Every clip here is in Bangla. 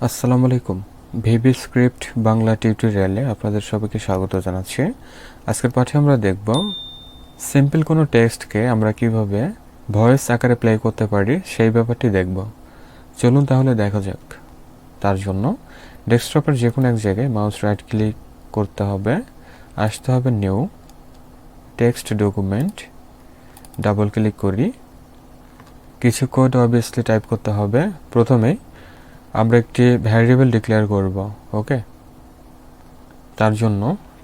আসসালামু আলাইকুম। VBScript বাংলা টিউটোরিয়ালে আপনাদের সবাইকে স্বাগত জানাচ্ছি। আজকের পাঠে আমরা দেখব সিম্পল কোনো টেক্সটকে আমরা কিভাবে ভয়েস আকারে প্লে করতে পারি সেই ব্যাপারটি দেখব। চলুন তাহলে দেখা যাক। তার জন্য ডেস্কটপের যে কোনো এক জায়গায় মাউস রাইট ক্লিক করতে হবে, আসতে হবে new text document, double click করি। কিছু কোড অবভিয়াসলি টাইপ করতে হবে। প্রথমেই আমরা একটি ভ্যারিয়েবল ডিক্লেয়ার করব। ওকে, তার জন্য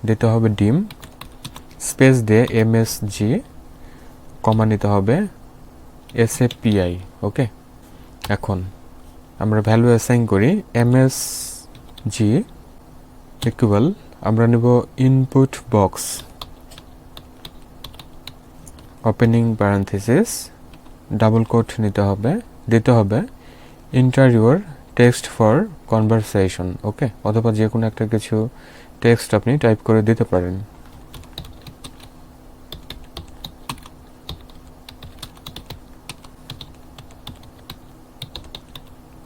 দিতে হবে ডিম স্পেস দিয়ে এমএসজি কমা নিতে হবে এসএপিআই। ওকে, এখন আমরা ভ্যালু অ্যাসাইন করি এমএসজি ইকুয়াল আমরা নেব input box opening parenthesis double quote দিতে হবে enter your text for conversation. Okay, অথবা যে কোনো একটা কিছু টেক্সট আপনি টাইপ করে দিতে পারেন।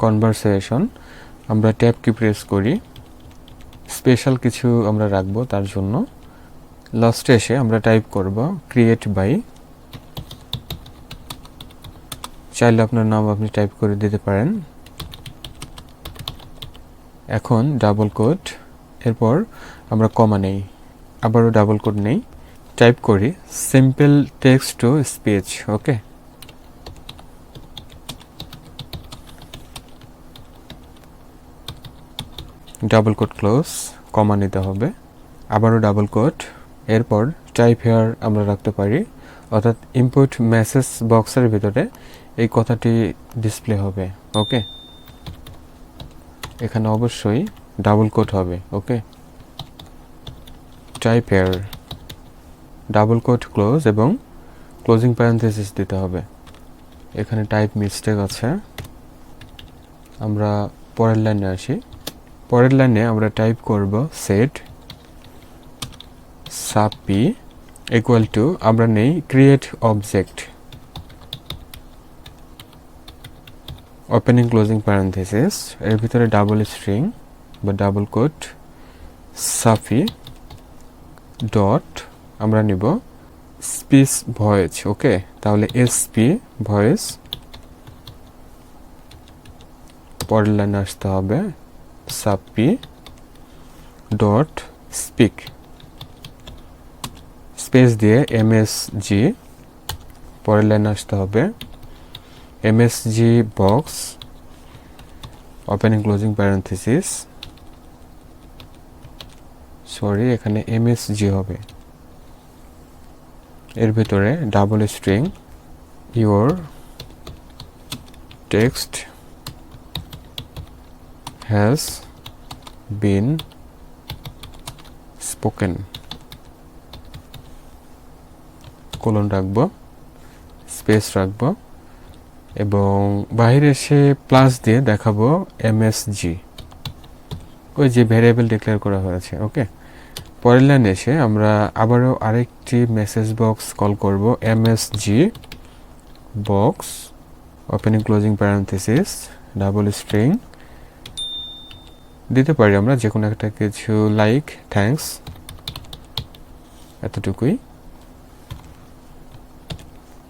কনভারসেশন আমরা ট্যাব কি প্রেস করি, স্পেশাল কিছু আমরা রাখবো। তার জন্য লাস্টে এসে আমরা টাইপ করব ক্রিয়েট বাই, চাইলে আপনার নাম আপনি টাইপ করে দিতে পারেন। এখন ডাবল কোট, এরপর আমরা কমা নেই, আবারও ডাবল কোট নেই, টাইপ করি simple text to speech. Okay, double quote close, comma নিতে হবে, আবারও ডাবল কোট, এরপর টাইপ হেয়ার আমরা রাখতে পারি, অর্থাৎ ইনপুট মেসেজ বক্সের ভিতরে এই কথাটি ডিসপ্লে হবে। ওকে, এখানে অবশ্যই ডাবল কোট হবে। Okay, type here double quote close এবং ক্লোজিং প্যারেনথেসিস দিতে হবে। এখানে টাইপ মিস্টেক আছে, আমরা পরের লাইনে আসি। পরের লাইনে আমরা টাইপ করব সেট সাবপি ইকুয়াল টু আমরা নেই create object opening closing parenthesis, এর ভিতরে ডাবল স্ট্রিং বা ডাবল কোট সাফি ডট আমরা নিব স্পিচ ভয়েস। ওকে, তাহলে এসপি ভয়েস, পরের লাইনে আসতে হবে সাবপি ডট স্পিক স্পেস দিয়ে এমএসজি, পরের লাইনে আসতে হবে MSG box opening closing parenthesis, sorry এখানে এমএসজি হবে, এর ভিতরে double string your text has been spoken, colon রাখবো, স্পেস রাখবো এবং বাইরে এসে প্লাস দিয়ে দেখাবো এমএসজি, ওই যে ভ্যারিয়েবল ডিক্লেয়ার করা হয়েছে। ওকে, পরের লাইনে এসে আমরা আবারও আরেকটি মেসেজ বক্স কল করব MSG box opening closing parenthesis double string দিতে পারি আমরা যে কোনো একটা কিছু লাইক থ্যাঙ্কস, এতটুকুই,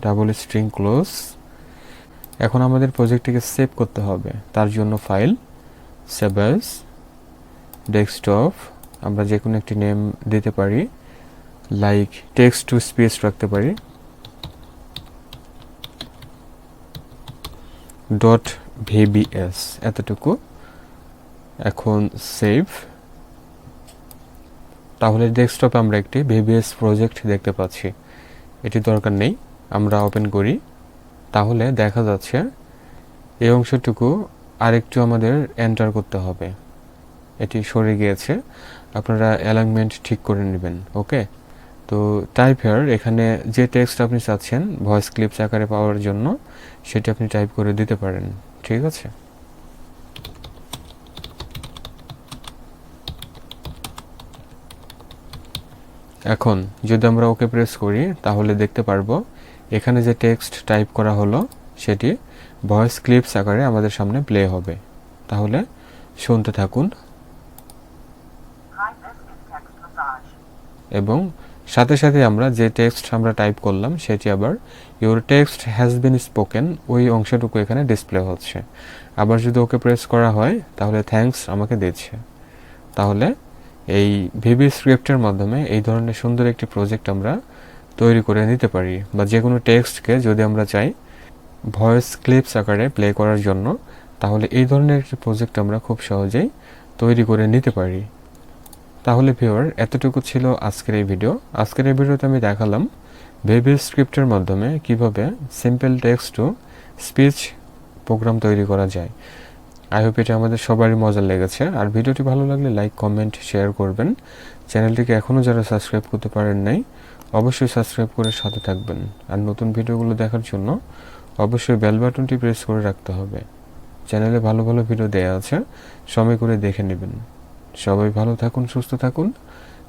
ডাবল স্ট্রিং ক্লোজ। এখন আমাদের প্রজেক্টটিকে সেভ করতে হবে, তার জন্য ফাইল সেভ অ্যাজ ডেস্কটপ, আমরা যে কোনো একটি নেম দিতে পারি, লাইক টেক্সট টু স্পিচ রাখতে পারি, ডট VBS, এতটুকু। এখন সেভ, তাহলে ডেস্কটপে আমরা একটি VBS প্রজেক্ট দেখতে পাচ্ছি। এটি দরকার নেই, আমরা ওপেন করি, তাহলে দেখা যাচ্ছে এই অংশটুকু আরেকটু আমাদের এন্টার করতে হবে, এটি সরে গিয়েছে, আপনারা অ্যালাইনমেন্ট ঠিক করে নেবেন। ওকে, তো টাইপ হেয়ার এখানে যে টেক্সট আপনি চাচ্ছেন ভয়েস ক্লিপস আকারে পাওয়ার জন্য সেটি আপনি টাইপ করে দিতে পারেন। ঠিক আছে, এখন যদি আমরা ওকে প্রেস করি তাহলে দেখতে পারবো এখানে যে টেক্সট টাইপ করা হলো সেটি ভয়েস ক্লিপস আকারে আমাদের সামনে প্লে হবে। তাহলে শুনতে থাকুন এবং সাথে সাথে আমরা যে টেক্সট আমরা টাইপ করলাম সেটি আবার your text has been spoken ওই অংশটুকু এখানে ডিসপ্লে হচ্ছে। আবার যদি ওকে প্রেস করা হয় তাহলে থ্যাঙ্কস আমাকে দিচ্ছে। তাহলে এই ভিবি স্ক্রিপ্টের মাধ্যমে এই ধরনের সুন্দর একটি প্রজেক্ট আমরা তৈরি করে নিতে পারি, বা যে কোনো টেক্সটকে যদি আমরা চাই ভয়েস ক্লিপস আকারে প্লে করার জন্য, তাহলে এই ধরনের একটি প্রজেক্ট আমরা খুব সহজেই তৈরি করে নিতে পারি। তাহলে ভিউয়ার, এতটুকু ছিল আজকের এই ভিডিও। আজকের এই ভিডিওতে আমি দেখালাম ভিবি স্ক্রিপ্টের মাধ্যমে কিভাবে simple text to speech program তৈরি করা যায়। আই হোপ এটা আমাদের সবারই মজা লেগেছে। আর ভিডিওটি ভালো লাগলে লাইক, কমেন্ট, শেয়ার করবেন। চ্যানেলটিকে এখনও যারা সাবস্ক্রাইব করতে পারেন নাই অবশ্যই সাবস্ক্রাইব করে সাথে থাকবেন। আর নতুন ভিডিওগুলো দেখার জন্য অবশ্যই বেল বাটনটি প্রেস করে রাখতে হবে। চ্যানেলে ভালো ভালো ভিডিও দেওয়া আছে, সময় করে দেখে নেবেন। সবাই ভালো থাকুন, সুস্থ থাকুন।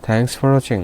Thanks for watching.